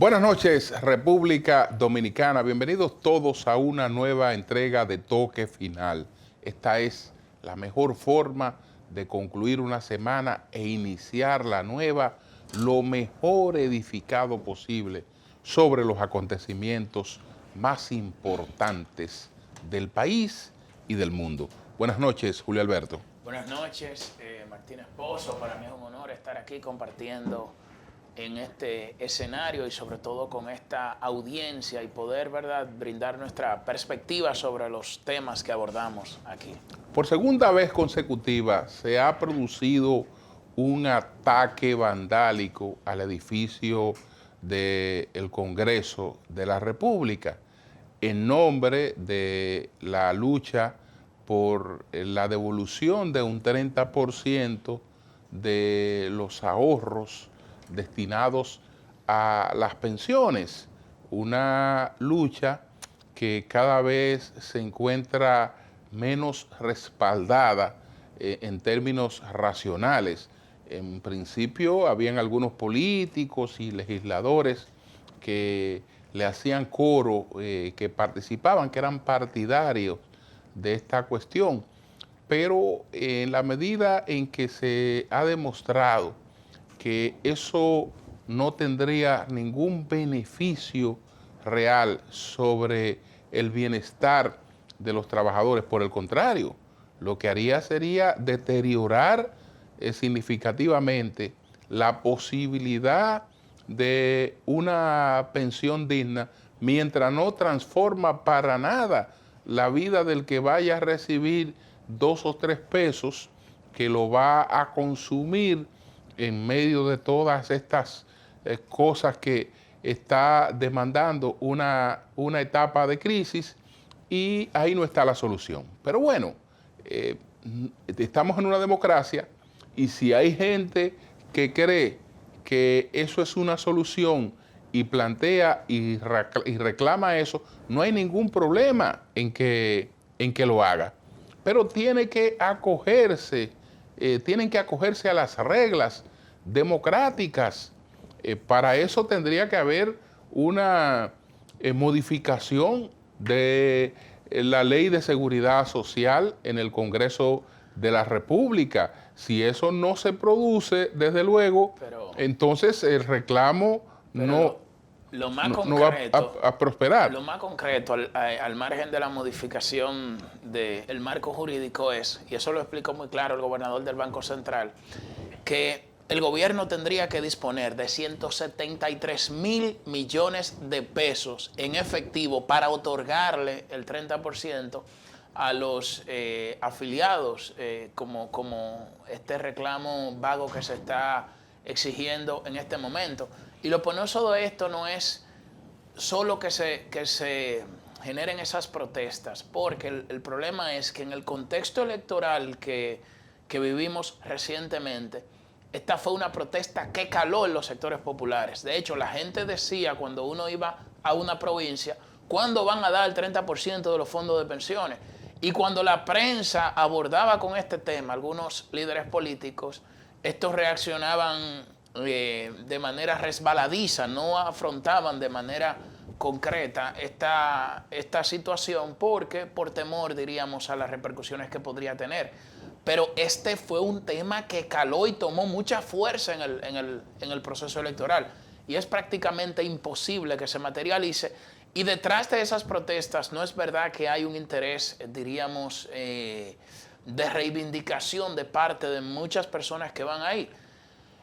Buenas noches, República Dominicana. Bienvenidos todos a una nueva entrega de Toque Final. Esta es la mejor forma de concluir una semana e iniciar la nueva lo mejor edificado posible sobre los acontecimientos más importantes del país y del mundo. Buenas noches, Julio Alberto. Buenas noches, Martínez Pozo. Para mí es un honor estar aquí compartiendo en este escenario y sobre todo con esta audiencia y poder, ¿verdad?, brindar nuestra perspectiva sobre los temas que abordamos aquí. Por segunda vez consecutiva se ha producido un ataque vandálico al edificio del Congreso de la República en nombre de la lucha por la devolución de un 30% de los ahorros destinados a las pensiones, una lucha que cada vez se encuentra menos respaldada en términos racionales. En principio habían algunos políticos y legisladores que le hacían coro, que participaban, que eran partidarios de esta cuestión, pero en la medida en que se ha demostrado que eso no tendría ningún beneficio real sobre el bienestar de los trabajadores. Por el contrario, lo que haría sería deteriorar significativamente la posibilidad de una pensión digna mientras no transforma para nada la vida del que vaya a recibir 2 o 3 pesos que lo va a consumir en medio de todas estas cosas que está demandando una etapa de crisis, y ahí no está la solución. Pero bueno, estamos en una democracia y si hay gente que cree que eso es una solución y plantea y reclama eso, no hay ningún problema en que lo haga. Pero tiene que acogerse, tienen que acogerse a las reglas democráticas. Para eso tendría que haber una modificación de la Ley de Seguridad Social en el Congreso de la República. Si eso no se produce, desde luego, entonces el reclamo no va a prosperar. Lo más concreto, al margen de la modificación del marco jurídico, es, y eso lo explicó muy claro el gobernador del Banco Central, que el gobierno tendría que disponer de 173,000 millones de pesos en efectivo para otorgarle el 30% a los afiliados, como este reclamo vago que se está exigiendo en este momento. Y lo penoso de esto no es solo que se generen esas protestas, porque el problema es que en el contexto electoral que vivimos recientemente, esta fue una protesta que caló en los sectores populares. De hecho, la gente decía cuando uno iba a una provincia, ¿cuándo van a dar el 30% de los fondos de pensiones? Y cuando la prensa abordaba con este tema, algunos líderes políticos, estos reaccionaban de manera resbaladiza, no afrontaban de manera concreta esta situación por temor, diríamos, a las repercusiones que podría tener. Pero este fue un tema que caló y tomó mucha fuerza en el proceso electoral. Y es prácticamente imposible que se materialice. Y detrás de esas protestas no es verdad que hay un interés, diríamos, de reivindicación de parte de muchas personas que van ahí.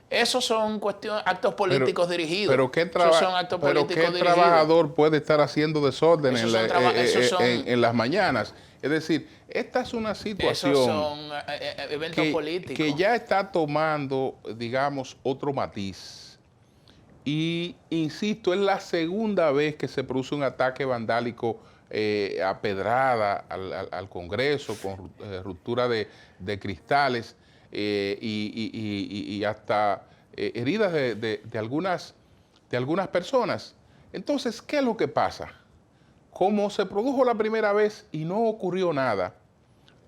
Esos son actos políticos dirigidos. Pero ¿qué trabajador puede estar haciendo desorden en las mañanas? Es decir, esta es una situación son eventos políticos que ya está tomando, digamos, otro matiz. Y insisto, es la segunda vez que se produce un ataque vandálico a pedrada al Congreso, con ruptura de cristales y hasta heridas de algunas personas. Entonces, ¿qué es lo que pasa? Como se produjo la primera vez y no ocurrió nada,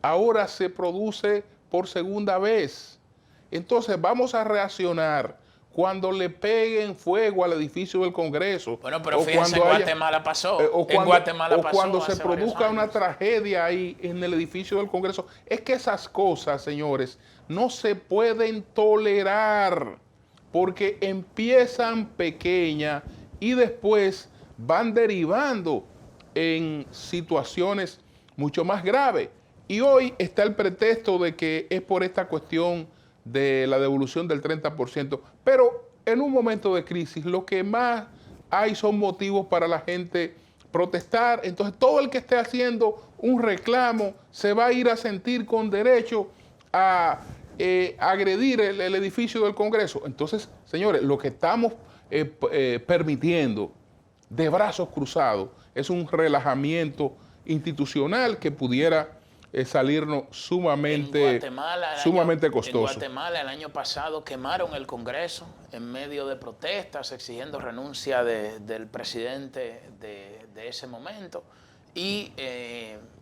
ahora se produce por segunda vez. Entonces vamos a reaccionar cuando le peguen fuego al edificio del Congreso. Bueno, pero fíjense, en Guatemala pasó. Cuando se produzca una tragedia ahí en el edificio del Congreso. Es que esas cosas, señores, no se pueden tolerar porque empiezan pequeñas y después van derivando en situaciones mucho más graves. Y hoy está el pretexto de que es por esta cuestión de la devolución del 30%, pero en un momento de crisis lo que más hay son motivos para la gente protestar. Entonces todo el que esté haciendo un reclamo se va a ir a sentir con derecho a agredir el edificio del Congreso. Entonces, señores, lo que estamos permitiendo de brazos cruzados es un relajamiento institucional que pudiera salirnos sumamente costoso. En Guatemala el año pasado quemaron el Congreso en medio de protestas exigiendo renuncia del presidente de ese momento. Y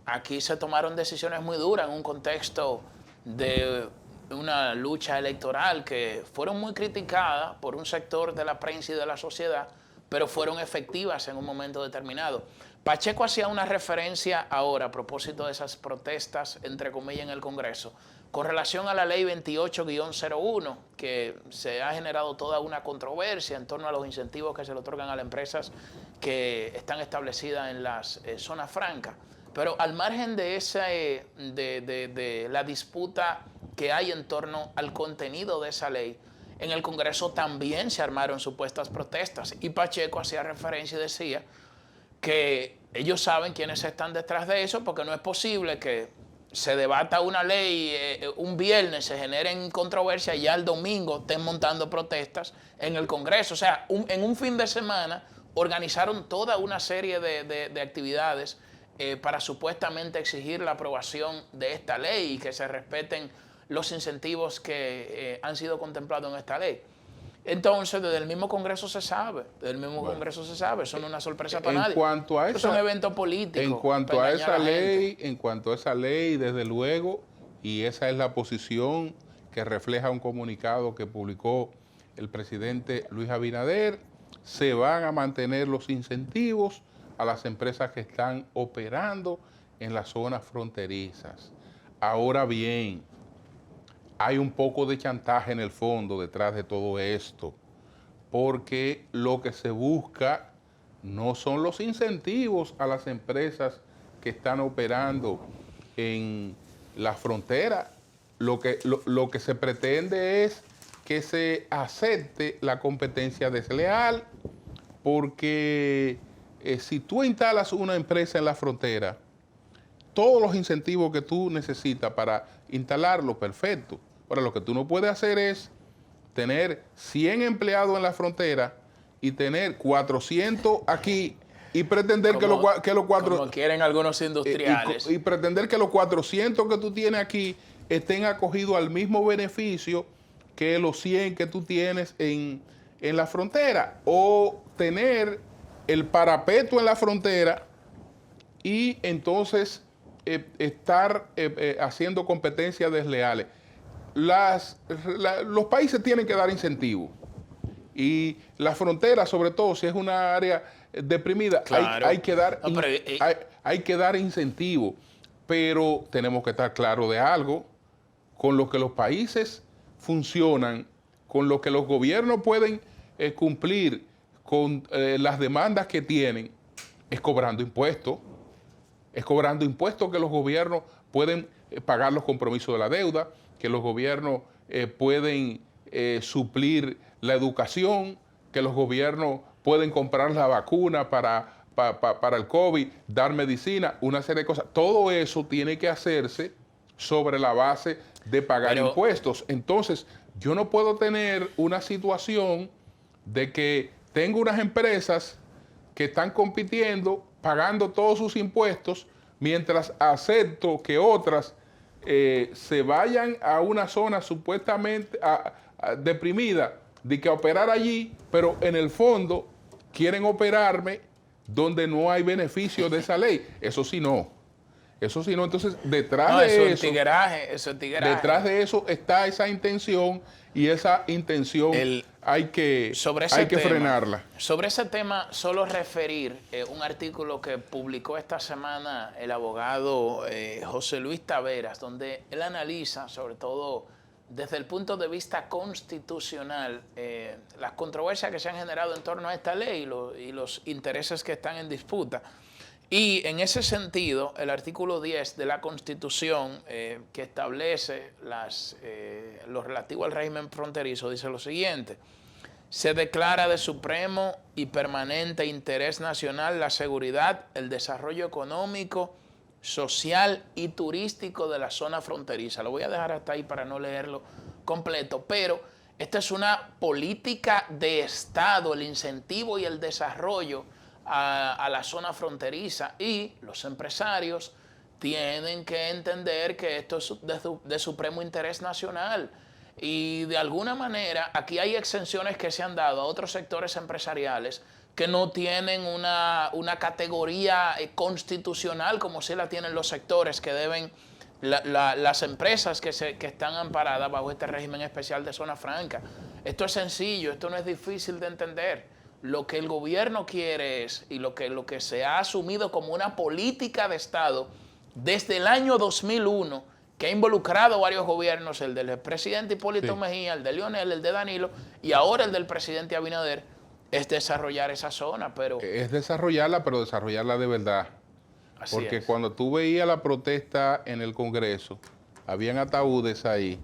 aquí se tomaron decisiones muy duras en un contexto de una lucha electoral que fueron muy criticadas por un sector de la prensa y de la sociedad, pero fueron efectivas en un momento determinado. Pacheco hacía una referencia ahora a propósito de esas protestas, entre comillas, en el Congreso, con relación a la ley 28-01, que se ha generado toda una controversia en torno a los incentivos que se le otorgan a las empresas que están establecidas en las zonas francas. Pero al margen de la disputa que hay en torno al contenido de esa ley, en el Congreso también se armaron supuestas protestas y Pacheco hacía referencia y decía que ellos saben quiénes están detrás de eso, porque no es posible que se debata una ley un viernes, se generen controversias y ya el domingo estén montando protestas en el Congreso. O sea, en un fin de semana organizaron toda una serie de actividades para supuestamente exigir la aprobación de esta ley y que se respeten los incentivos que han sido contemplados en esta ley. Entonces, desde el mismo Congreso se sabe, eso no es una sorpresa para nadie. Es un evento político. En cuanto a esa ley, desde luego, y esa es la posición que refleja un comunicado que publicó el presidente Luis Abinader, se van a mantener los incentivos a las empresas que están operando en las zonas fronterizas. Ahora bien, hay un poco de chantaje en el fondo detrás de todo esto, porque lo que se busca no son los incentivos a las empresas que están operando en la frontera. Lo que se pretende es que se acepte la competencia desleal, porque si tú instalas una empresa en la frontera, todos los incentivos que tú necesitas para instalarlo, perfecto. Ahora, lo que tú no puedes hacer es tener 100 empleados en la frontera y tener 400 aquí y pretender que los 400... Como quieren algunos industriales. Y pretender que los 400 que tú tienes aquí estén acogidos al mismo beneficio que los 100 que tú tienes en la frontera. O tener el parapeto en la frontera y entonces estar haciendo competencias desleales. Los países tienen que dar incentivos y la frontera, sobre todo si es una área deprimida, claro, hay que dar incentivos, pero tenemos que estar claros de algo: con lo que los países funcionan, con lo que los gobiernos pueden cumplir con las demandas que tienen, es cobrando impuestos. Es cobrando impuestos que los gobiernos pueden pagar los compromisos de la deuda, que los gobiernos pueden suplir la educación, que los gobiernos pueden comprar la vacuna para el COVID, dar medicina, una serie de cosas. Todo eso tiene que hacerse sobre la base de pagar impuestos. Entonces, yo no puedo tener una situación de que tengo unas empresas que están compitiendo, pagando todos sus impuestos, mientras acepto que otras se vayan a una zona supuestamente deprimida, de que operar allí, pero en el fondo quieren operarme donde no hay beneficio de esa ley. Eso sí no. Eso sí, no. Entonces, detrás No, de eso es eso, tigueraje, eso es tigueraje. detrás de eso está esa intención y esa intención El- hay que, Sobre ese hay que tema, frenarla. sobre ese tema, solo referir un artículo que publicó esta semana el abogado José Luis Taveras, donde él analiza, sobre todo desde el punto de vista constitucional, las controversias que se han generado en torno a esta ley y los intereses que están en disputa. Y en ese sentido, el artículo 10 de la Constitución, que establece lo relativo al régimen fronterizo, dice lo siguiente: se declara de supremo y permanente interés nacional la seguridad, el desarrollo económico, social y turístico de la zona fronteriza. Lo voy a dejar hasta ahí para no leerlo completo, pero esta es una política de Estado, el incentivo y el desarrollo a la zona fronteriza, y los empresarios tienen que entender que esto es de supremo interés nacional. Y de alguna manera aquí hay exenciones que se han dado a otros sectores empresariales que no tienen una categoría constitucional como sí la tienen los sectores que deben, las empresas que están amparadas bajo este régimen especial de zona franca. Esto es sencillo, esto no es difícil de entender. Lo que el gobierno quiere es, y lo que se ha asumido como una política de Estado desde el año 2001, que ha involucrado varios gobiernos, el del presidente Hipólito Mejía, el de Leonel, el de Danilo, y ahora el del presidente Abinader, es desarrollar esa zona. Pero Es desarrollarla, pero desarrollarla de verdad. así Porque es. cuando tú veías la protesta en el Congreso, habían ataúdes ahí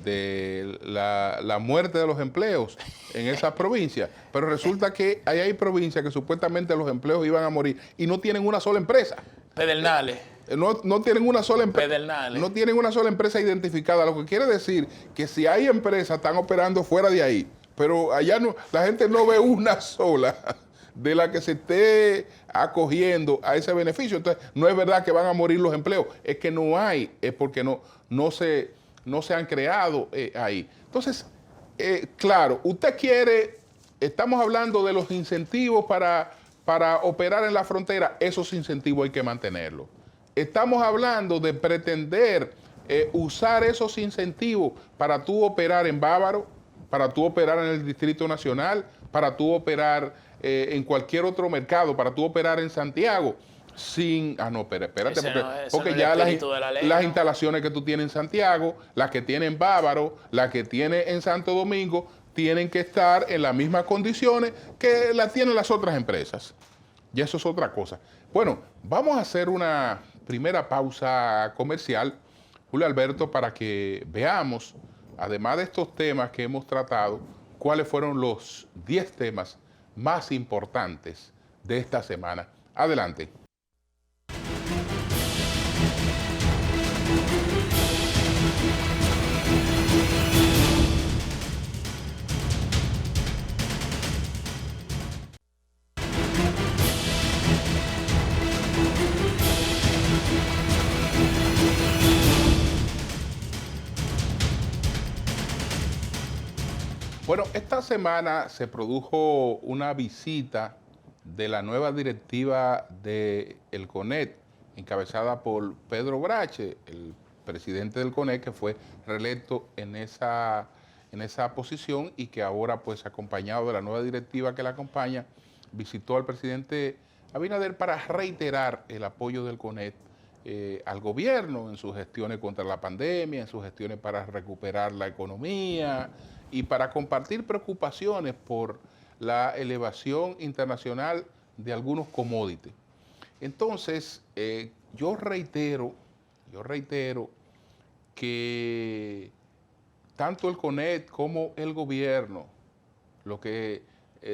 de la muerte de los empleos en esas provincias. Pero resulta que hay provincias que supuestamente los empleos iban a morir y no tienen una sola empresa. Pedernales. No tienen una sola empresa. Pedernales. No tienen una sola empresa identificada. Lo que quiere decir que si hay empresas, están operando fuera de ahí. Pero allá no, la gente no ve una sola de la que se esté acogiendo a ese beneficio. Entonces, no es verdad que van a morir los empleos. Es que no hay, es porque no se han creado ahí. Entonces, claro, usted quiere, estamos hablando de los incentivos para operar en la frontera, esos incentivos hay que mantenerlos. Estamos hablando de pretender usar esos incentivos para tú operar en Bávaro, para tú operar en el Distrito Nacional, para tú operar en cualquier otro mercado, para tú operar en Santiago, sin... Ah, no, espérate, porque ya las instalaciones que tú tienes en Santiago, las que tienes en Bávaro, las que tienes en Santo Domingo, tienen que estar en las mismas condiciones que las tienen las otras empresas. Y eso es otra cosa. Bueno, vamos a hacer una primera pausa comercial, Julio Alberto, para que veamos, además de estos temas que hemos tratado, cuáles fueron los 10 temas más importantes de esta semana. Adelante. Bueno, esta semana se produjo una visita de la nueva directiva del CONET, encabezada por Pedro Brache, el presidente del CONET, que fue reelecto en esa posición y que ahora, pues, acompañado de la nueva directiva que la acompaña, visitó al presidente Abinader para reiterar el apoyo del CONET al gobierno en sus gestiones contra la pandemia, en sus gestiones para recuperar la economía y para compartir preocupaciones por la elevación internacional de algunos commodities. Entonces, yo reitero que tanto el CONET como el gobierno, lo que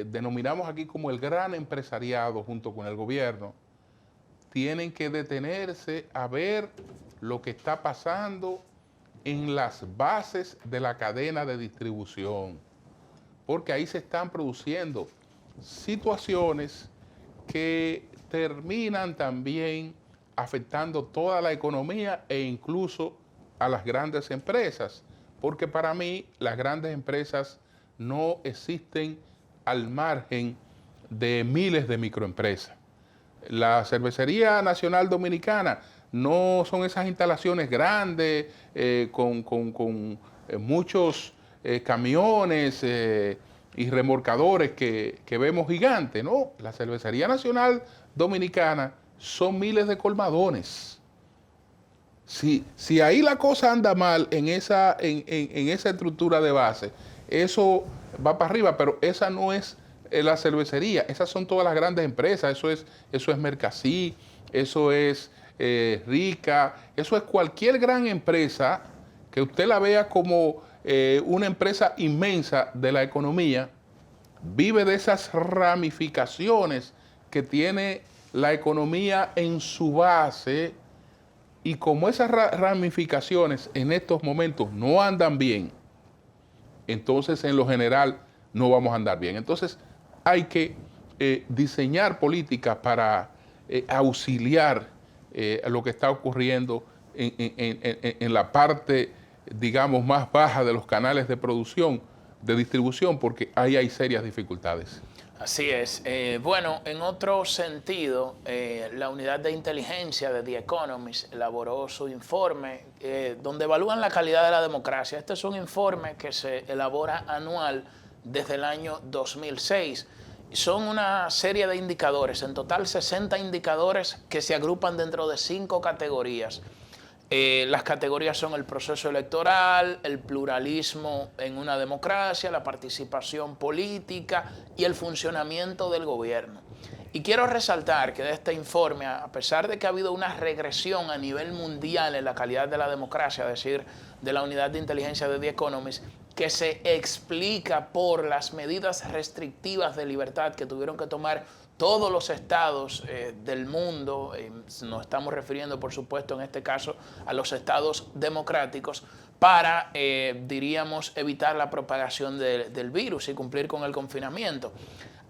denominamos aquí como el gran empresariado junto con el gobierno, tienen que detenerse a ver lo que está pasando en las bases de la cadena de distribución, porque ahí se están produciendo situaciones que terminan también afectando toda la economía e incluso a las grandes empresas, porque para mí las grandes empresas no existen al margen de miles de microempresas. La Cervecería Nacional Dominicana no son esas instalaciones grandes con muchos camiones y remolcadores que vemos gigantes, ¿no? La Cervecería Nacional Dominicana son miles de colmadones. Si ahí la cosa anda mal en esa estructura de base, eso va para arriba, pero esa no es la cervecería, esas son todas las grandes empresas, eso es Mercasí, eso es Rica, eso es cualquier gran empresa que usted la vea como una empresa inmensa de la economía, vive de esas ramificaciones que tiene la economía en su base, y como esas ramificaciones en estos momentos no andan bien, entonces en lo general no vamos a andar bien. Entonces hay que diseñar políticas para auxiliar lo que está ocurriendo en la parte, digamos, más baja de los canales de producción, de distribución, porque ahí hay serias dificultades. Así es. Bueno, en otro sentido, la unidad de inteligencia de The Economist elaboró su informe donde evalúan la calidad de la democracia. Este es un informe que se elabora anual desde el año 2006. Son una serie de indicadores, en total 60 indicadores que se agrupan dentro de 5 categorías. Las categorías son el proceso electoral, el pluralismo en una democracia, la participación política y el funcionamiento del gobierno. Y quiero resaltar que de este informe, a pesar de que ha habido una regresión a nivel mundial en la calidad de la democracia, es decir, de la unidad de inteligencia de The Economist, que se explica por las medidas restrictivas de libertad que tuvieron que tomar todos los estados del mundo, nos estamos refiriendo por supuesto en este caso a los estados democráticos, para, diríamos, evitar la propagación del virus y cumplir con el confinamiento.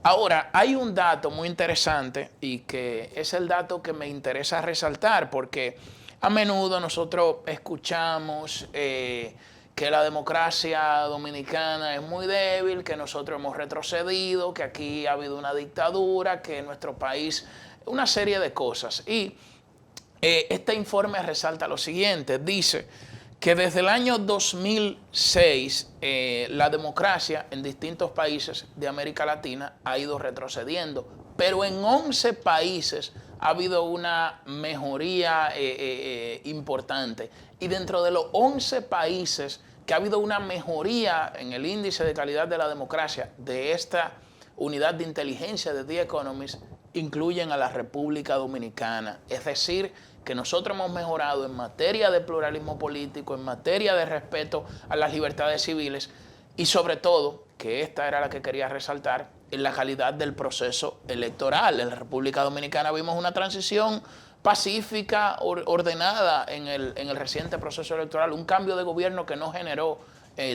Ahora, hay un dato muy interesante y que es el dato que me interesa resaltar, porque a menudo nosotros escuchamos que la democracia dominicana es muy débil, que nosotros hemos retrocedido, que aquí ha habido una dictadura, que en nuestro país, una serie de cosas. Y este informe resalta lo siguiente, dice que desde el año 2006 la democracia en distintos países de América Latina ha ido retrocediendo, pero en 11 países ha habido una mejoría importante. Y dentro de los 11 países que ha habido una mejoría en el índice de calidad de la democracia de esta unidad de inteligencia de The Economist, incluyen a la República Dominicana. Es decir, que nosotros hemos mejorado en materia de pluralismo político, en materia de respeto a las libertades civiles y sobre todo, que esta era la que quería resaltar, en la calidad del proceso electoral. En la República Dominicana vimos una transición pacífica, ordenada en el reciente proceso electoral, un cambio de gobierno que no generó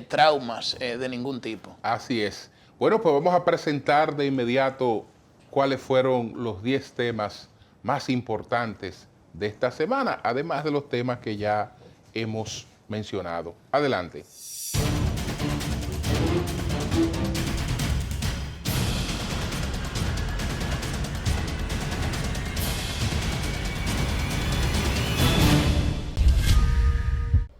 traumas de ningún tipo. Así es. Bueno, pues vamos a presentar de inmediato cuáles fueron los 10 temas más importantes de esta semana, además de los temas que ya hemos mencionado. Adelante.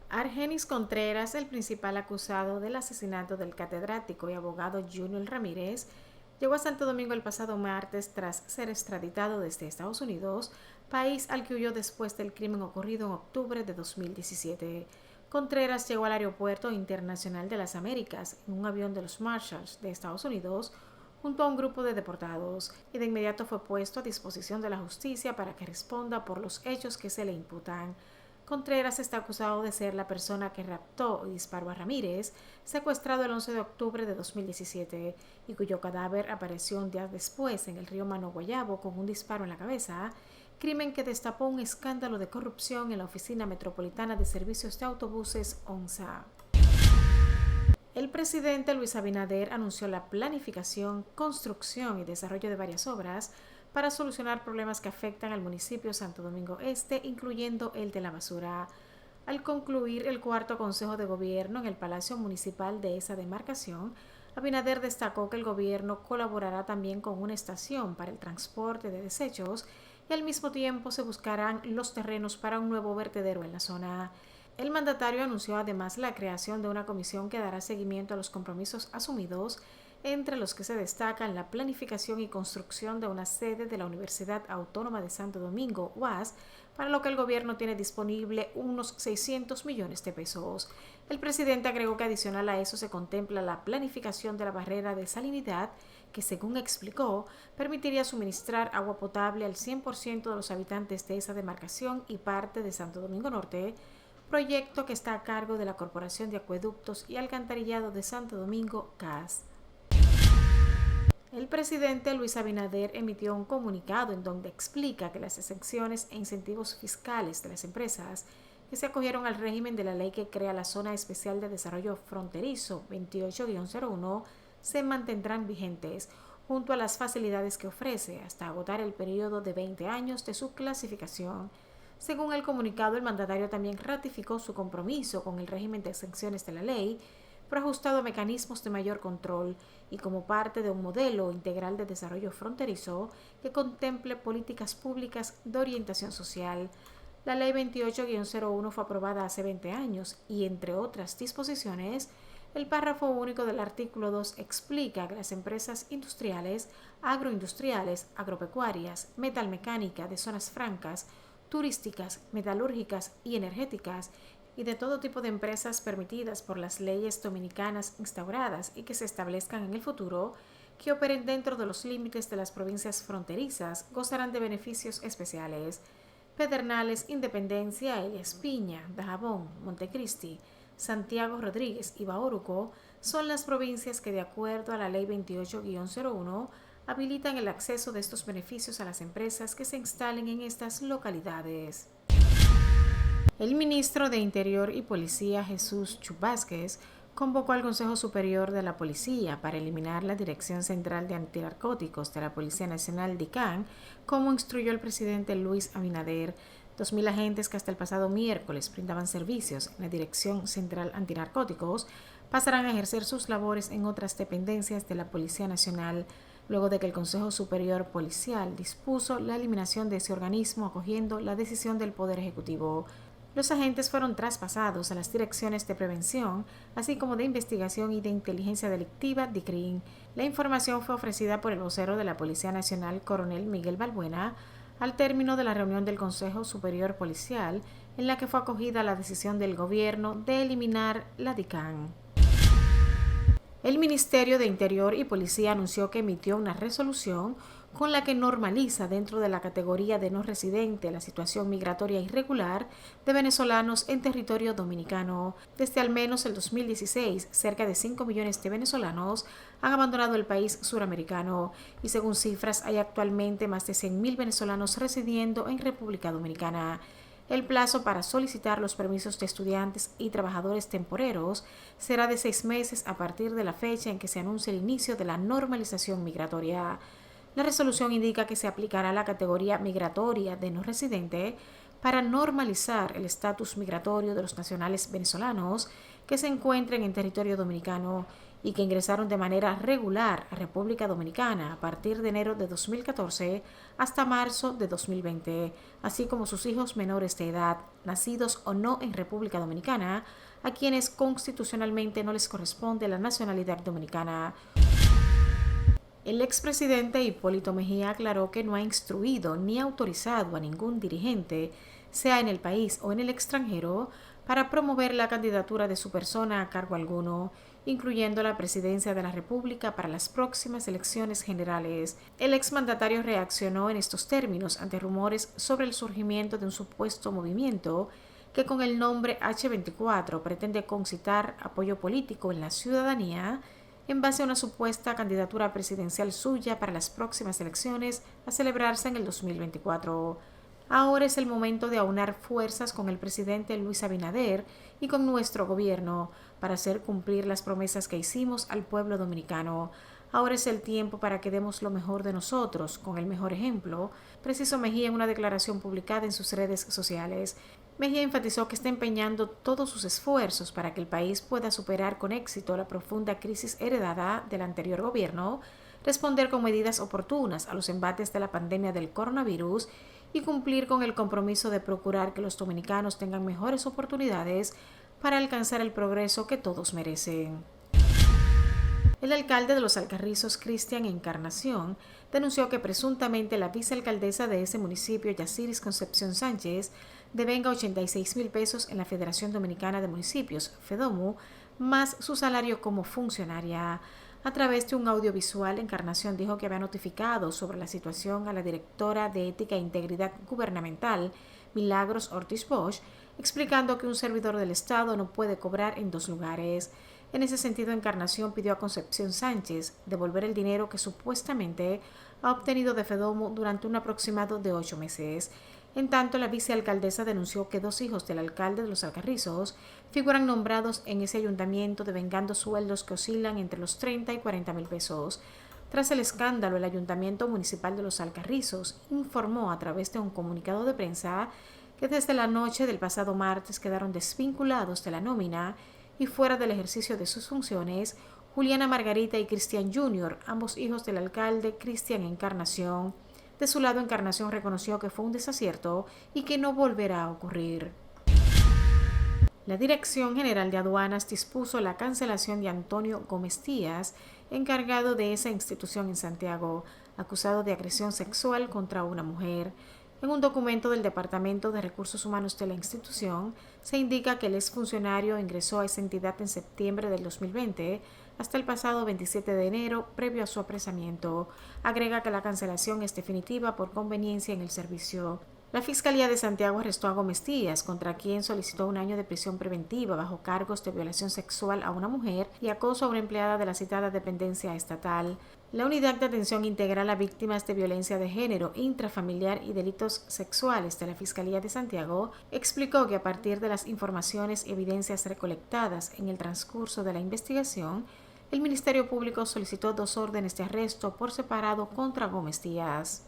Argenis Contreras, el principal acusado del asesinato del catedrático y abogado Junior Ramírez, llegó a Santo Domingo el pasado martes tras ser extraditado desde Estados Unidos, país al que huyó después del crimen ocurrido en octubre de 2017. Contreras llegó al Aeropuerto Internacional de las Américas en un avión de los Marshals de Estados Unidos junto a un grupo de deportados y de inmediato fue puesto a disposición de la justicia para que responda por los hechos que se le imputan. Contreras está acusado de ser la persona que raptó y disparó a Ramírez, secuestrado el 11 de octubre de 2017, y cuyo cadáver apareció un día después en el río Mano Guayabo con un disparo en la cabeza, crimen que destapó un escándalo de corrupción en la Oficina Metropolitana de Servicios de Autobuses, ONSA. El presidente Luis Abinader anunció la planificación, construcción y desarrollo de varias obras para solucionar problemas que afectan al municipio Santo Domingo Este, incluyendo el de la basura. Al concluir el cuarto Consejo de Gobierno en el Palacio Municipal de esa demarcación, Abinader destacó que el gobierno colaborará también con una estación para el transporte de desechos y al mismo tiempo se buscarán los terrenos para un nuevo vertedero en la zona. El mandatario anunció además la creación de una comisión que dará seguimiento a los compromisos asumidos, entre los que se destacan la planificación y construcción de una sede de la Universidad Autónoma de Santo Domingo, UAS, para lo que el gobierno tiene disponible unos 600 millones de pesos. El presidente agregó que adicional a eso se contempla la planificación de la barrera de salinidad, que según explicó, permitiría suministrar agua potable al 100% de los habitantes de esa demarcación y parte de Santo Domingo Norte, proyecto que está a cargo de la Corporación de Acueductos y Alcantarillado de Santo Domingo, CAS. El presidente Luis Abinader emitió un comunicado en donde explica que las exenciones e incentivos fiscales de las empresas que se acogieron al régimen de la ley que crea la Zona Especial de Desarrollo Fronterizo 28-01 se mantendrán vigentes, junto a las facilidades que ofrece hasta agotar el periodo de 20 años de su clasificación. Según el comunicado, el mandatario también ratificó su compromiso con el régimen de exenciones de la ley, pero ajustado a mecanismos de mayor control y como parte de un modelo integral de desarrollo fronterizo que contemple políticas públicas de orientación social. La Ley 28-01 fue aprobada hace 20 años y, entre otras disposiciones, el párrafo único del artículo 2 explica que las empresas industriales, agroindustriales, agropecuarias, metalmecánica de zonas francas, turísticas, metalúrgicas y energéticas y de todo tipo de empresas permitidas por las leyes dominicanas instauradas y que se establezcan en el futuro, que operen dentro de los límites de las provincias fronterizas, gozarán de beneficios especiales. Pedernales, Independencia, Elías Piña, Dajabón, Montecristi, Santiago Rodríguez y Bauruco son las provincias que, de acuerdo a la Ley 28-01, habilitan el acceso de estos beneficios a las empresas que se instalen en estas localidades. El ministro de Interior y Policía, Jesús Chu Vázquez, convocó al Consejo Superior de la Policía para eliminar la Dirección Central de Antinarcóticos de la Policía Nacional, DICAN, como instruyó el presidente Luis Abinader. 2.000 agentes que hasta el pasado miércoles brindaban servicios en la Dirección Central Antinarcóticos pasarán a ejercer sus labores en otras dependencias de la Policía Nacional, luego de que el Consejo Superior Policial dispuso la eliminación de ese organismo acogiendo la decisión del Poder Ejecutivo. Los agentes fueron traspasados a las direcciones de prevención, así como de investigación y de inteligencia delictiva, DICRIN. La información fue ofrecida por el vocero de la Policía Nacional, coronel Miguel Balbuena, al término de la reunión del Consejo Superior Policial, en la que fue acogida la decisión del gobierno de eliminar la DICAN. El Ministerio de Interior y Policía anunció que emitió una resolución con la que normaliza dentro de la categoría de no residente la situación migratoria irregular de venezolanos en territorio dominicano. Desde al menos el 2016, cerca de 5 millones de venezolanos han abandonado el país suramericano y, según cifras, hay actualmente más de 100.000 venezolanos residiendo en República Dominicana. El plazo para solicitar los permisos de estudiantes y trabajadores temporeros será de 6 meses a partir de la fecha en que se anuncie el inicio de la normalización migratoria. La resolución indica que se aplicará la categoría migratoria de no residente para normalizar el estatus migratorio de los nacionales venezolanos que se encuentren en territorio dominicano y que ingresaron de manera regular a República Dominicana a partir de enero de 2014 hasta marzo de 2020, así como sus hijos menores de edad, nacidos o no en República Dominicana, a quienes constitucionalmente no les corresponde la nacionalidad dominicana. El expresidente Hipólito Mejía aclaró que no ha instruido ni autorizado a ningún dirigente, sea en el país o en el extranjero, para promover la candidatura de su persona a cargo alguno, incluyendo la presidencia de la República para las próximas elecciones generales. El exmandatario reaccionó en estos términos ante rumores sobre el surgimiento de un supuesto movimiento que con el nombre H24 pretende concitar apoyo político en la ciudadanía en base a una supuesta candidatura presidencial suya para las próximas elecciones a celebrarse en el 2024. Ahora es el momento de aunar fuerzas con el presidente Luis Abinader y con nuestro gobierno para hacer cumplir las promesas que hicimos al pueblo dominicano. Ahora es el tiempo para que demos lo mejor de nosotros, con el mejor ejemplo, precisó Mejía en una declaración publicada en sus redes sociales. Mejía enfatizó que está empeñando todos sus esfuerzos para que el país pueda superar con éxito la profunda crisis heredada del anterior gobierno, responder con medidas oportunas a los embates de la pandemia del coronavirus y cumplir con el compromiso de procurar que los dominicanos tengan mejores oportunidades para alcanzar el progreso que todos merecen. El alcalde de Los Alcarrizos, Cristian Encarnación, denunció que presuntamente la vicealcaldesa de ese municipio, Yaciris Concepción Sánchez, devenga 86,000 pesos en la Federación Dominicana de Municipios, FEDOMU, más su salario como funcionaria. A través de un audiovisual, Encarnación dijo que había notificado sobre la situación a la directora de Ética e Integridad Gubernamental, Milagros Ortiz Bosch, explicando que un servidor del Estado no puede cobrar en dos lugares. En ese sentido, Encarnación pidió a Concepción Sánchez devolver el dinero que supuestamente ha obtenido de FEDOMU durante un aproximado de 8 meses. En tanto, la vicealcaldesa denunció que 2 hijos del alcalde de Los Alcarrizos figuran nombrados en ese ayuntamiento devengando sueldos que oscilan entre los 30 y 40 mil pesos. Tras el escándalo, el Ayuntamiento Municipal de Los Alcarrizos informó a través de un comunicado de prensa que desde la noche del pasado martes quedaron desvinculados de la nómina y fuera del ejercicio de sus funciones Juliana Margarita y Cristian Jr., ambos hijos del alcalde Cristian Encarnación. De su lado, Encarnación reconoció que fue un desacierto y que no volverá a ocurrir. La Dirección General de Aduanas dispuso la cancelación de Antonio Gómez Díaz, encargado de esa institución en Santiago, acusado de agresión sexual contra una mujer. En un documento del Departamento de Recursos Humanos de la institución, se indica que el exfuncionario ingresó a esa entidad en septiembre del 2020 hasta el pasado 27 de enero, previo a su apresamiento. Agrega que la cancelación es definitiva por conveniencia en el servicio. La Fiscalía de Santiago arrestó a Gómez Díaz, contra quien solicitó 1 año de prisión preventiva bajo cargos de violación sexual a una mujer y acoso a una empleada de la citada dependencia estatal. La Unidad de Atención Integral a Víctimas de Violencia de Género, Intrafamiliar y Delitos Sexuales de la Fiscalía de Santiago explicó que a partir de las informaciones y evidencias recolectadas en el transcurso de la investigación, el Ministerio Público solicitó 2 órdenes de arresto por separado contra Gómez Díaz.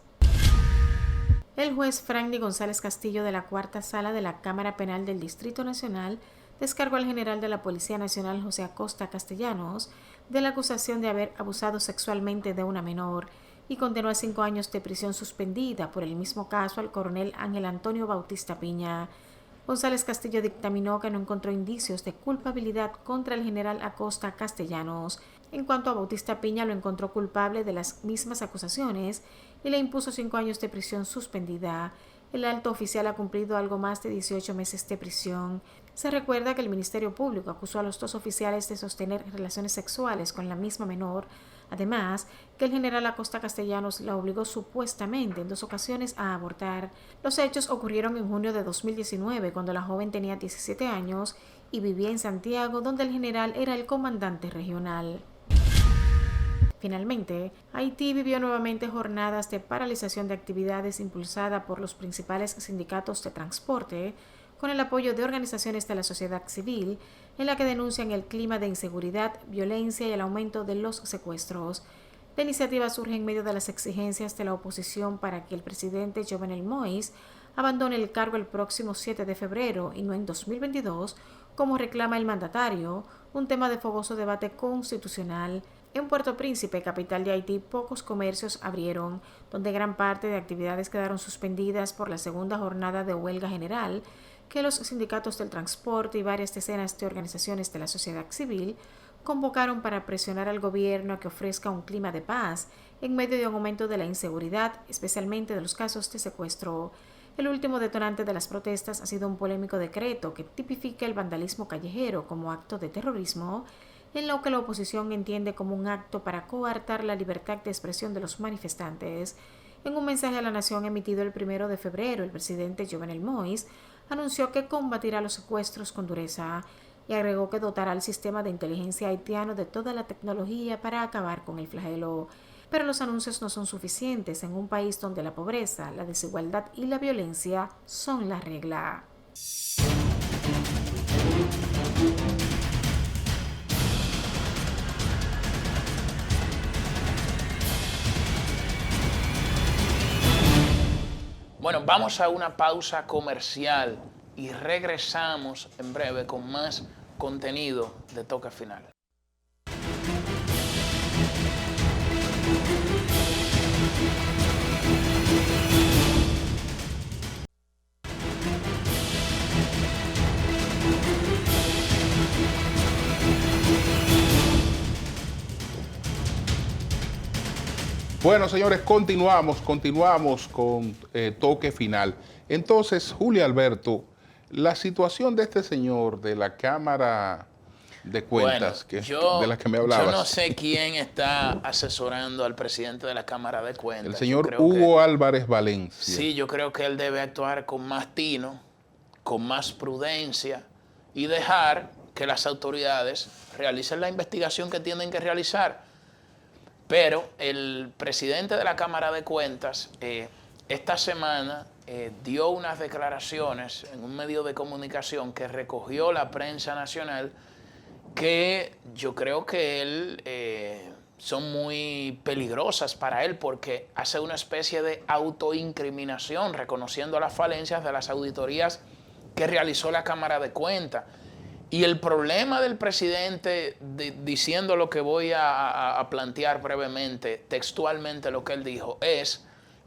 El juez Franny González Castillo de la Cuarta Sala de la Cámara Penal del Distrito Nacional descargó al general de la Policía Nacional José Acosta Castellanos de la acusación de haber abusado sexualmente de una menor y condenó a 5 años de prisión suspendida por el mismo caso al coronel Ángel Antonio Bautista Piña. González Castillo dictaminó que no encontró indicios de culpabilidad contra el general Acosta Castellanos. En cuanto a Bautista Piña, lo encontró culpable de las mismas acusaciones y le impuso 5 años de prisión suspendida. El alto oficial ha cumplido algo más de 18 meses de prisión. Se recuerda que el Ministerio Público acusó a los 2 oficiales de sostener relaciones sexuales con la misma menor. Además, que el general Acosta Castellanos la obligó supuestamente en 2 ocasiones a abortar. Los hechos ocurrieron en junio de 2019, cuando la joven tenía 17 años y vivía en Santiago, donde el general era el comandante regional. Finalmente, Haití vivió nuevamente jornadas de paralización de actividades impulsada por los principales sindicatos de transporte, con el apoyo de organizaciones de la sociedad civil, en la que denuncian el clima de inseguridad, violencia y el aumento de los secuestros. La iniciativa surge en medio de las exigencias de la oposición para que el presidente Jovenel Moïse abandone el cargo el próximo 7 de febrero y no en 2022, como reclama el mandatario, un tema de fogoso debate constitucional. En Puerto Príncipe, capital de Haití, pocos comercios abrieron, donde gran parte de actividades quedaron suspendidas por la segunda jornada de huelga general que los sindicatos del transporte y varias decenas de organizaciones de la sociedad civil convocaron para presionar al gobierno a que ofrezca un clima de paz en medio de un aumento de la inseguridad, especialmente de los casos de secuestro. El último detonante de las protestas ha sido un polémico decreto que tipifica el vandalismo callejero como acto de terrorismo, en lo que la oposición entiende como un acto para coartar la libertad de expresión de los manifestantes. En un mensaje a la nación emitido el 1 de febrero, el presidente Jovenel Moïse anunció que combatirá los secuestros con dureza y agregó que dotará al sistema de inteligencia haitiano de toda la tecnología para acabar con el flagelo. Pero los anuncios no son suficientes en un país donde la pobreza, la desigualdad y la violencia son la regla. Bueno, vamos a una pausa comercial y regresamos en breve con más contenido de Toque Final. Bueno, señores, continuamos con toque final. Entonces, Julio Alberto, la situación de este señor de la Cámara de Cuentas, de la que me hablabas. Yo no sé quién está asesorando al presidente de la Cámara de Cuentas. El señor Hugo Álvarez Valencia. Sí, yo creo que él debe actuar con más tino, con más prudencia y dejar que las autoridades realicen la investigación que tienen que realizar. Pero el presidente de la Cámara de Cuentas esta semana dio unas declaraciones en un medio de comunicación que recogió la prensa nacional que yo creo que él son muy peligrosas para él porque hace una especie de autoincriminación reconociendo las falencias de las auditorías que realizó la Cámara de Cuentas. Y el problema del presidente, diciendo lo que voy a plantear brevemente, textualmente lo que él dijo, es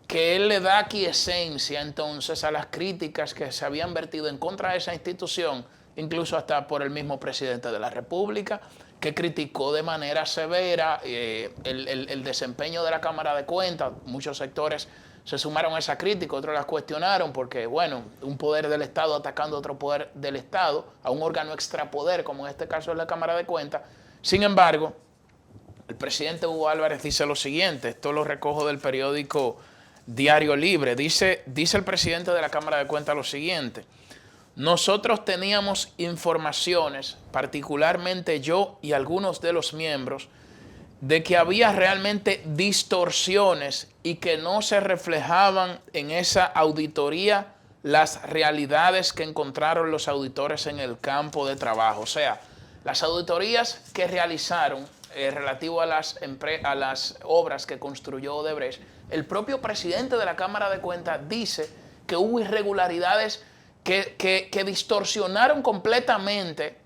que él le da aquiescencia entonces a las críticas que se habían vertido en contra de esa institución, incluso hasta por el mismo presidente de la República, que criticó de manera severa el desempeño de la Cámara de Cuentas. Muchos sectores se sumaron a esa crítica, otros las cuestionaron porque, bueno, un poder del Estado atacando a otro poder del Estado, a un órgano extrapoder, como en este caso es la Cámara de Cuentas. Sin embargo, el presidente Hugo Álvarez dice lo siguiente, esto lo recojo del periódico Diario Libre, dice el presidente de la Cámara de Cuentas lo siguiente: nosotros teníamos informaciones, particularmente yo y algunos de los miembros, de que había realmente distorsiones y que no se reflejaban en esa auditoría las realidades que encontraron los auditores en el campo de trabajo. O sea, las auditorías que realizaron relativo a las obras que construyó Odebrecht, el propio presidente de la Cámara de Cuentas dice que hubo irregularidades que distorsionaron completamente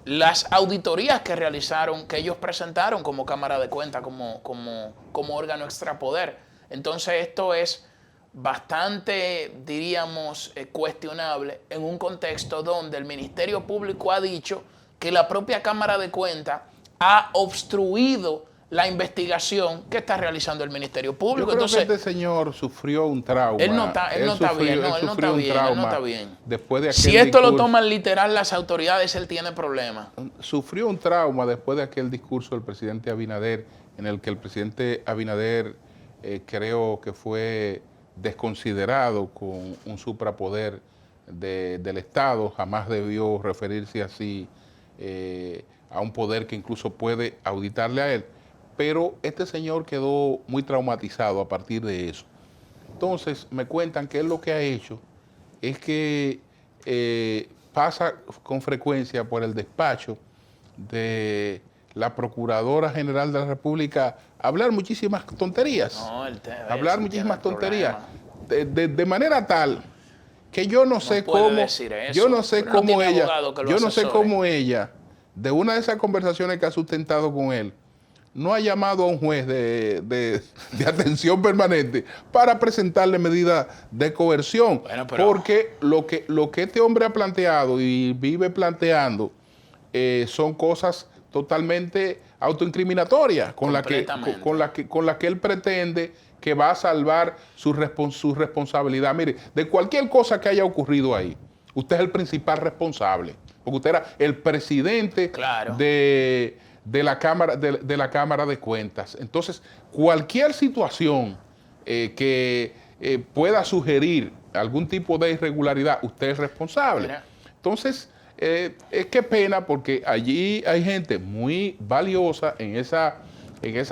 las auditorías que realizaron, que ellos presentaron como Cámara de Cuentas, como órgano extrapoder. Entonces esto es bastante, diríamos, cuestionable en un contexto donde el Ministerio Público ha dicho que la propia Cámara de Cuentas ha obstruido la investigación que está realizando el Ministerio Público. Yo creo Entonces, que este señor sufrió un trauma. Él no está bien. Después de aquel si esto discurso, lo toman literal las autoridades, él tiene problemas. Sufrió un trauma después de aquel discurso del presidente Abinader, en el que el presidente Abinader creo que fue desconsiderado con un suprapoder del Estado. Jamás debió referirse así a un poder que incluso puede auditarle a él. Pero este señor quedó muy traumatizado a partir de eso. Entonces me cuentan que él lo que ha hecho es que pasa con frecuencia por el despacho de la Procuradora General de la República a hablar muchísimas tonterías. De manera tal que yo no sé cómo ella, de una de esas conversaciones que ha sustentado con él, no ha llamado a un juez de atención permanente para presentarle medidas de coerción. Bueno, porque lo que este hombre ha planteado y vive planteando son cosas totalmente autoincriminatorias con la que él pretende que va a salvar su responsabilidad. Mire, de cualquier cosa que haya ocurrido ahí, usted es el principal responsable, porque usted era el presidente de la Cámara de Cuentas. Entonces, cualquier situación que pueda sugerir algún tipo de irregularidad, usted es responsable. Mira. Entonces, qué pena, porque allí hay gente muy valiosa en esa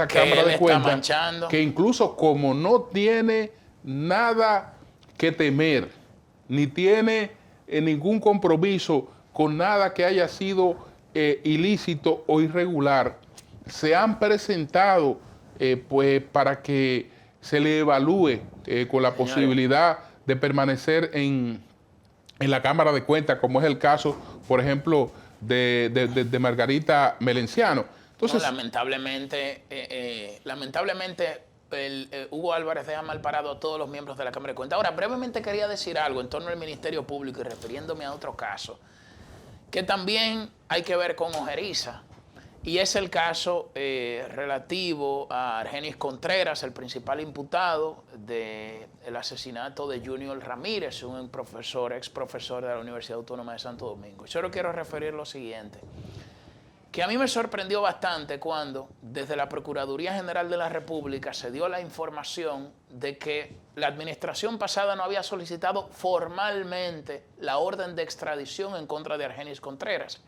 Cámara de Cuentas que incluso como no tiene nada que temer, ni tiene ningún compromiso con nada que haya sido ilícito o irregular, se han presentado pues para que se le evalúe con la posibilidad de permanecer en la Cámara de Cuentas, como es el caso, por ejemplo, de Margarita Melenciano. Entonces, no, lamentablemente Hugo Álvarez deja mal parado a todos los miembros de la Cámara de Cuentas. Ahora, brevemente quería decir algo en torno al Ministerio Público y refiriéndome a otro caso, que también hay que ver con ojeriza. y es el caso relativo a Argenis Contreras, el principal imputado del asesinato de Junior Ramírez, un profesor, ex profesor de la Universidad Autónoma de Santo Domingo. Y solo quiero referir lo siguiente, que a mí me sorprendió bastante cuando desde la Procuraduría General de la República se dio la información de que la administración pasada no había solicitado formalmente la orden de extradición en contra de Argenis Contreras.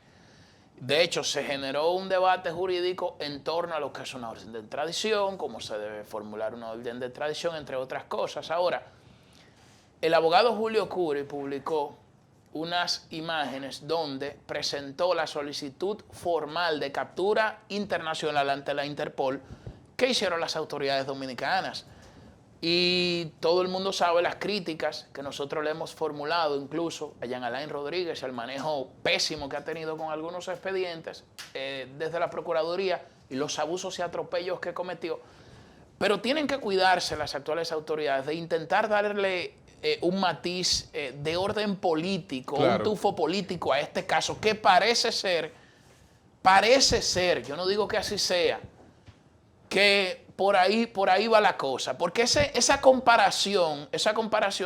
De hecho, se generó un debate jurídico en torno a lo que es una orden de extradición, cómo se debe formular una orden de extradición, entre otras cosas. Ahora, el abogado Julio Curi publicó unas imágenes donde presentó la solicitud formal de captura internacional ante la Interpol que hicieron las autoridades dominicanas. Y todo el mundo sabe las críticas que nosotros le hemos formulado, incluso a Jean Alain Rodríguez, el manejo pésimo que ha tenido con algunos expedientes desde la Procuraduría y los abusos y atropellos que cometió. Pero tienen que cuidarse las actuales autoridades de intentar darle un matiz de orden político, claro, un tufo político a este caso, que parece ser, yo no digo que así sea, que por ahí va la cosa, porque esa comparación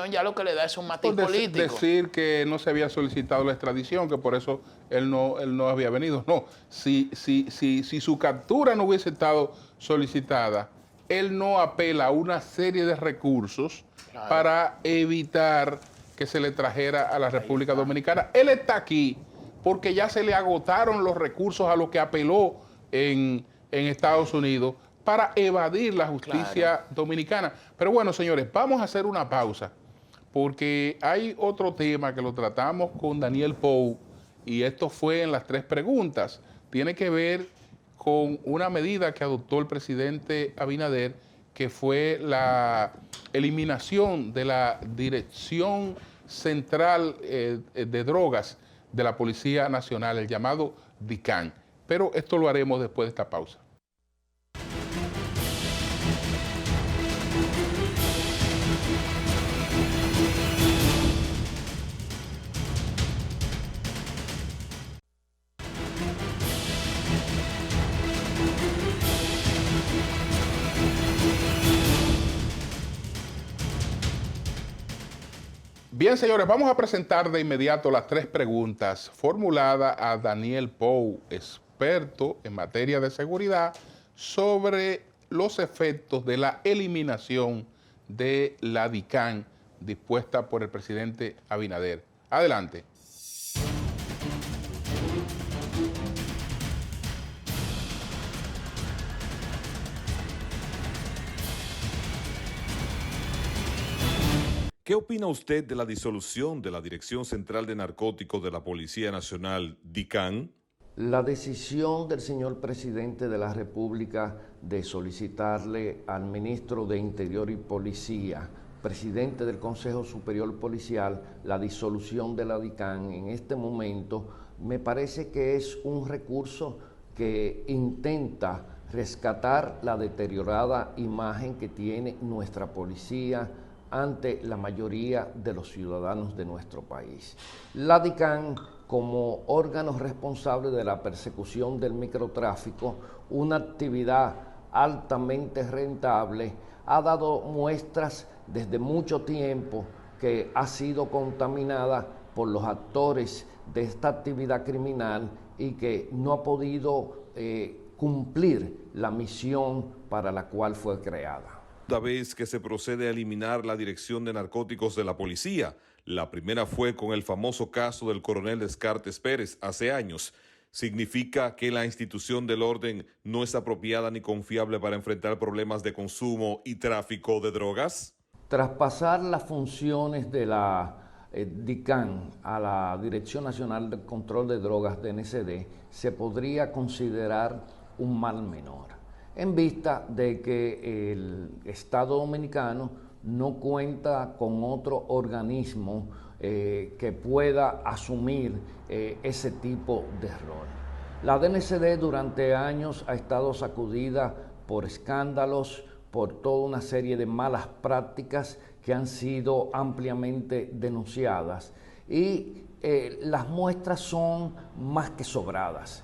ya lo que le da es un matiz político. Decir que no se había solicitado la extradición, que por eso él no había venido. No, si su captura no hubiese estado solicitada, él no apela a una serie de recursos, claro, para evitar que se le trajera a la República Dominicana. Él está aquí porque ya se le agotaron los recursos a los que apeló en Estados Unidos para evadir la justicia, claro, dominicana. Pero bueno, señores, vamos a hacer una pausa, porque hay otro tema que lo tratamos con Daniel Pou, y esto fue en las 3 preguntas. Tiene que ver con una medida que adoptó el presidente Abinader, que fue la eliminación de la Dirección Central de Drogas de la Policía Nacional, el llamado DICAN. Pero esto lo haremos después de esta pausa. Bien, señores, vamos a presentar de inmediato las 3 preguntas formuladas a Daniel Pou, experto en materia de seguridad, sobre los efectos de la eliminación de la DICAN dispuesta por el presidente Abinader. Adelante. ¿Qué opina usted de la disolución de la Dirección Central de Narcóticos de la Policía Nacional, DICAN? La decisión del señor presidente de la República de solicitarle al ministro de Interior y Policía, presidente del Consejo Superior Policial, la disolución de la DICAN en este momento, me parece que es un recurso que intenta rescatar la deteriorada imagen que tiene nuestra policía ante la mayoría de los ciudadanos de nuestro país. La DICAN, como órgano responsable de la persecución del microtráfico, una actividad altamente rentable, ha dado muestras desde mucho tiempo que ha sido contaminada por los actores de esta actividad criminal y que no ha podido cumplir la misión para la cual fue creada. Esta vez que se procede a eliminar la Dirección de Narcóticos de la Policía, la primera fue con el famoso caso del coronel Descartes Pérez hace años. ¿Significa que la institución del orden no es apropiada ni confiable para enfrentar problemas de consumo y tráfico de drogas? Traspasar las funciones de la DICAN a la Dirección Nacional de Control de Drogas, DNCD, se podría considerar un mal menor, en vista de que el Estado Dominicano no cuenta con otro organismo que pueda asumir ese tipo de rol. La DNCD durante años ha estado sacudida por escándalos, por toda una serie de malas prácticas que han sido ampliamente denunciadas y las muestras son más que sobradas.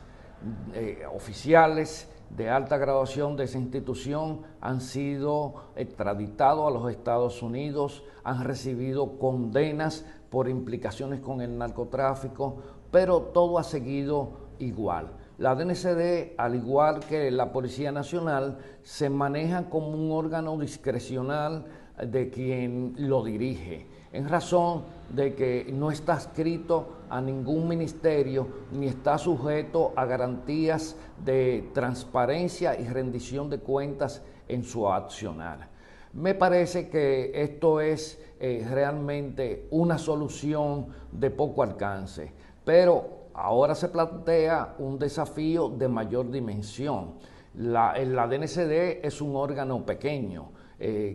oficiales de alta graduación de esa institución han sido extraditados a los Estados Unidos, han recibido condenas por implicaciones con el narcotráfico, pero todo ha seguido igual. La DNCD, al igual que la Policía Nacional, se maneja como un órgano discrecional de quien lo dirige, en razón de que no está adscrito a ningún ministerio ni está sujeto a garantías de transparencia y rendición de cuentas en su accionar. Me parece que esto es realmente una solución de poco alcance, pero ahora se plantea un desafío de mayor dimensión. La DNCD es un órgano pequeño,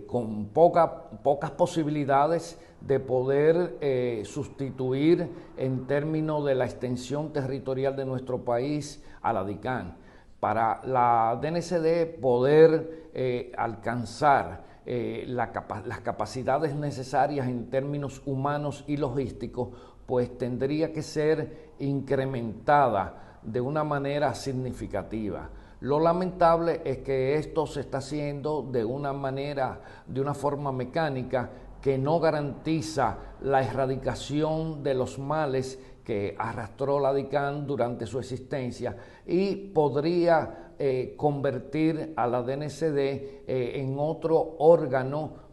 con pocas posibilidades de poder sustituir en términos de la extensión territorial de nuestro país a la DICAN. Para la DNCD poder alcanzar las capacidades necesarias en términos humanos y logísticos, pues tendría que ser incrementada de una manera significativa. Lo lamentable es que esto se está haciendo de una forma mecánica que no garantiza la erradicación de los males que arrastró la DICAN durante su existencia y podría convertir a la DNCD en otro órgano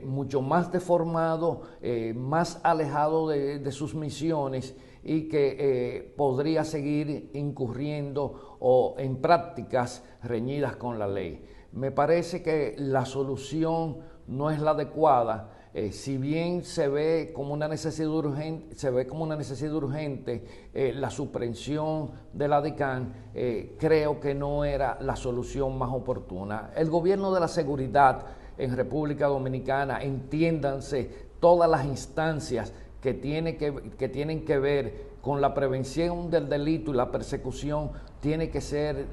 mucho más deformado, más alejado de sus misiones y que podría seguir incurriendo en prácticas reñidas con la ley. Me parece que la solución no es la adecuada. Si bien se ve como una necesidad urgente, la suspensión de la DICAN, creo que no era la solución más oportuna. El gobierno de la seguridad en República Dominicana, entiéndanse todas las instancias que tienen que ver con la prevención del delito y la persecución, tiene que ser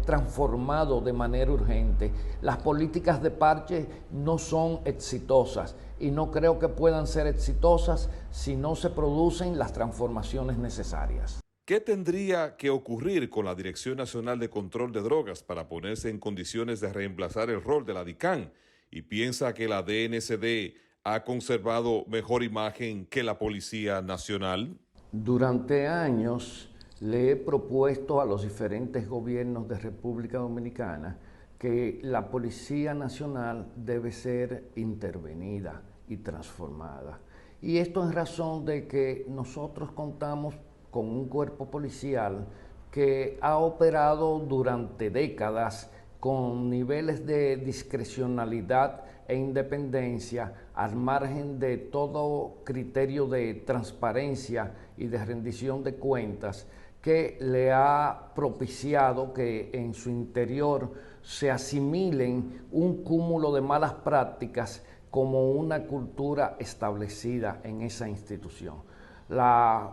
transformado de manera urgente. Las políticas de parche no son exitosas y no creo que puedan ser exitosas si no se producen las transformaciones necesarias. ¿Qué tendría que ocurrir con la Dirección Nacional de Control de Drogas para ponerse en condiciones de reemplazar el rol de la DICAN? ¿Y piensa que la DNCD ha conservado mejor imagen que la Policía Nacional? Durante años le he propuesto a los diferentes gobiernos de República Dominicana que la Policía Nacional debe ser intervenida y transformada. Y esto en razón de que nosotros contamos con un cuerpo policial que ha operado durante décadas con niveles de discrecionalidad e independencia al margen de todo criterio de transparencia y de rendición de cuentas, que le ha propiciado que en su interior se asimilen un cúmulo de malas prácticas como una cultura establecida en esa institución. La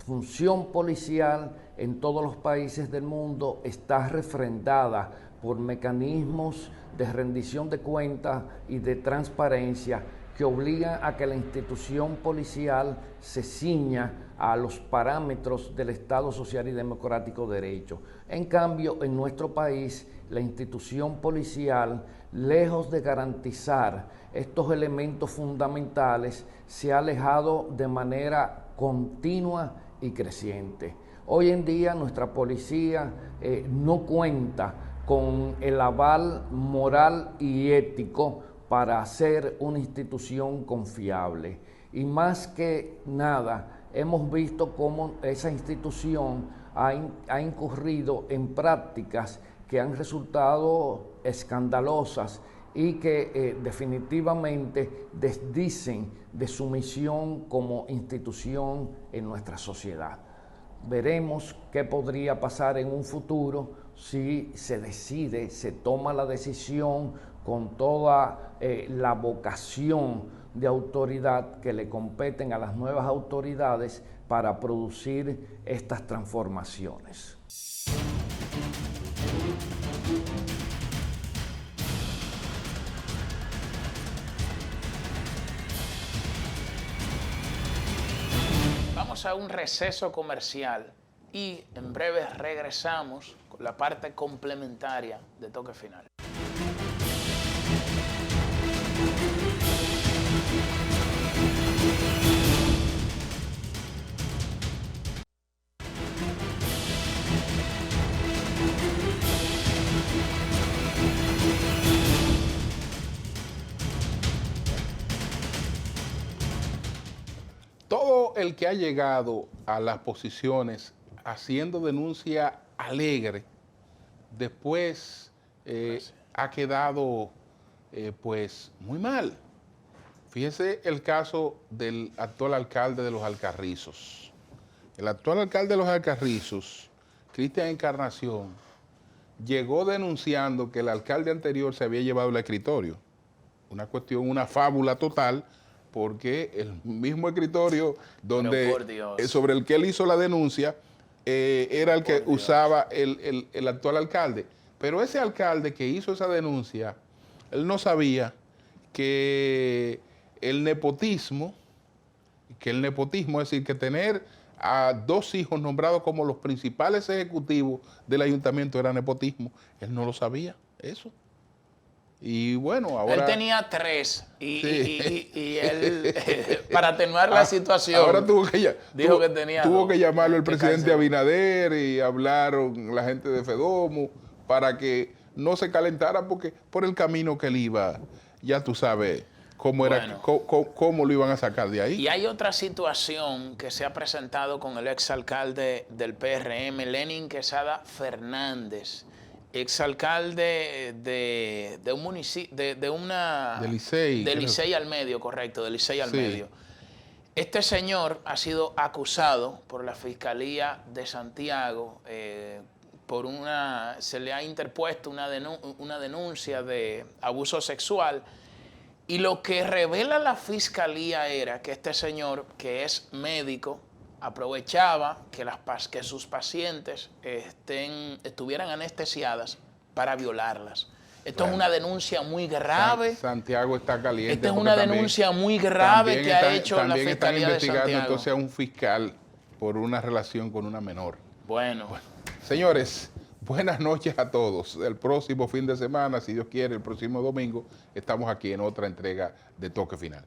función policial en todos los países del mundo está refrendada por mecanismos de rendición de cuentas y de transparencia que obligan a que la institución policial se ciña a los parámetros del Estado Social y Democrático de Derecho. En cambio, en nuestro país, la institución policial, lejos de garantizar estos elementos fundamentales, se ha alejado de manera continua y creciente. Hoy en día nuestra policía no cuenta con el aval moral y ético para ser una institución confiable. Y más que nada, hemos visto cómo esa institución ha incurrido en prácticas que han resultado escandalosas y que definitivamente desdicen de su misión como institución en nuestra sociedad. Veremos qué podría pasar en un futuro si se toma la decisión con toda la vocación de autoridad que le competen a las nuevas autoridades para producir estas transformaciones. Vamos a un receso comercial y en breve regresamos con la parte complementaria de Toque Final. Todo el que ha llegado a las posiciones haciendo denuncia alegre, después ha quedado pues muy mal. Fíjese el caso del actual alcalde de Los Alcarrizos. El actual alcalde de Los Alcarrizos, Cristian Encarnación, llegó denunciando que el alcalde anterior se había llevado el escritorio. Una cuestión, una fábula total, porque el mismo escritorio sobre el que él hizo la denuncia era el que usaba el actual alcalde. Pero ese alcalde que hizo esa denuncia, él no sabía que el nepotismo, es decir, que tener a 2 hijos nombrados como los principales ejecutivos del ayuntamiento era nepotismo. Él no lo sabía, eso. Y bueno, ahora... Él tenía 3 y él, para atenuar la situación, ahora tuvo que llamarlo el presidente Abinader y hablaron la gente de Fedomo para que no se calentara, porque por el camino que él iba, ya tú sabes cómo lo iban a sacar de ahí. Y hay otra situación que se ha presentado con el exalcalde del PRM, Lenin Quesada Fernández, exalcalde de un municipio, de Licey al Medio, correcto, de Licey al Medio. Este señor ha sido acusado por la Fiscalía de Santiago, se le ha interpuesto una denuncia de abuso sexual, y lo que revela la Fiscalía era que este señor, que es médico, aprovechaba que sus pacientes estuvieran anestesiadas para violarlas. Esto es una denuncia muy grave. Santiago está caliente. Esta es una denuncia muy grave que ha hecho la Fiscalía de Santiago. También están investigando entonces a un fiscal por una relación con una menor. Bueno. Señores, buenas noches a todos. El próximo fin de semana, si Dios quiere, el próximo domingo, estamos aquí en otra entrega de Toque Final.